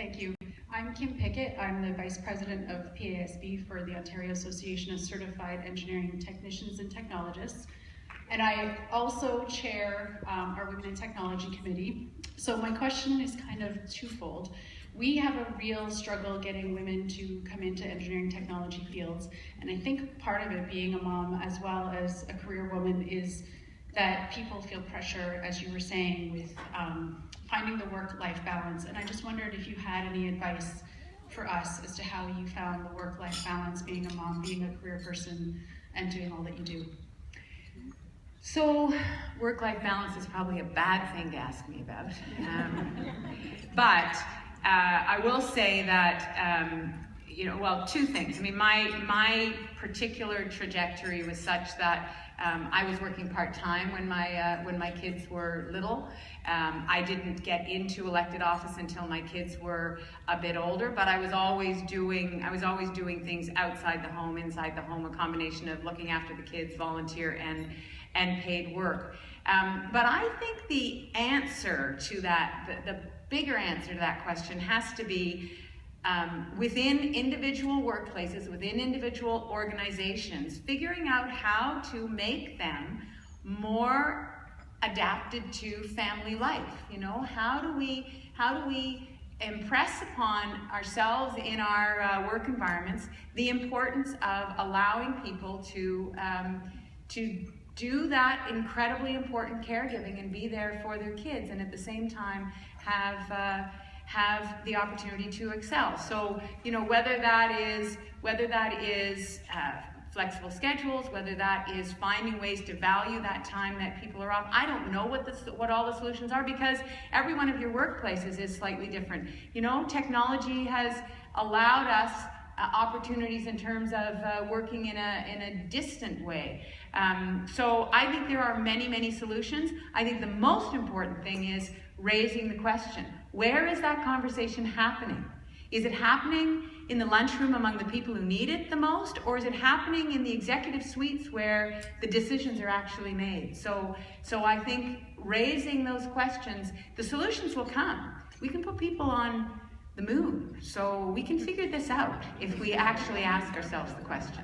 Thank you. I'm Kim Pickett. I'm the Vice President of PASB for the Ontario Association of Certified Engineering Technicians and Technologists. And I also chair our Women in Technology Committee. So my question is kind of twofold. We have a real struggle getting women to come into engineering technology fields. And I think part of it, being a mom as well as a career woman, is that people feel pressure, as you were saying, with finding the work-life balance. And I just wondered if you had any advice for us as to how you found the work-life balance, being a mom, being a career person, and doing all that you do. So, work-life balance is probably a bad thing to ask me about. But I will say that, well, two things. I mean, my particular trajectory was such that I was working part-time when my kids were little. I didn't get into elected office until my kids were a bit older, but I was always doing things outside the home, inside the home, a combination of looking after the kids, volunteer, and paid work. But I think the answer to that, the bigger answer to that question has to be within individual workplaces, within individual organizations, figuring out how to make them more adapted to family life. You know, how do we impress upon ourselves in our work environments the importance of allowing people to do that incredibly important caregiving and be there for their kids, and at the same time have the opportunity to excel. So, you know, whether that is flexible schedules, whether that is finding ways to value that time that people are off. I don't know what all the solutions are, because every one of your workplaces is slightly different. You know, technology has allowed us opportunities in terms of working in a distant way. So I think there are many, many solutions. I think the most important thing is raising the question. Where is that conversation happening? Is it happening in the lunchroom among the people who need it the most, or is it happening in the executive suites where the decisions are actually made? So I think raising those questions, the solutions will come. We can put people on the moon, so we can figure this out if we actually ask ourselves the question.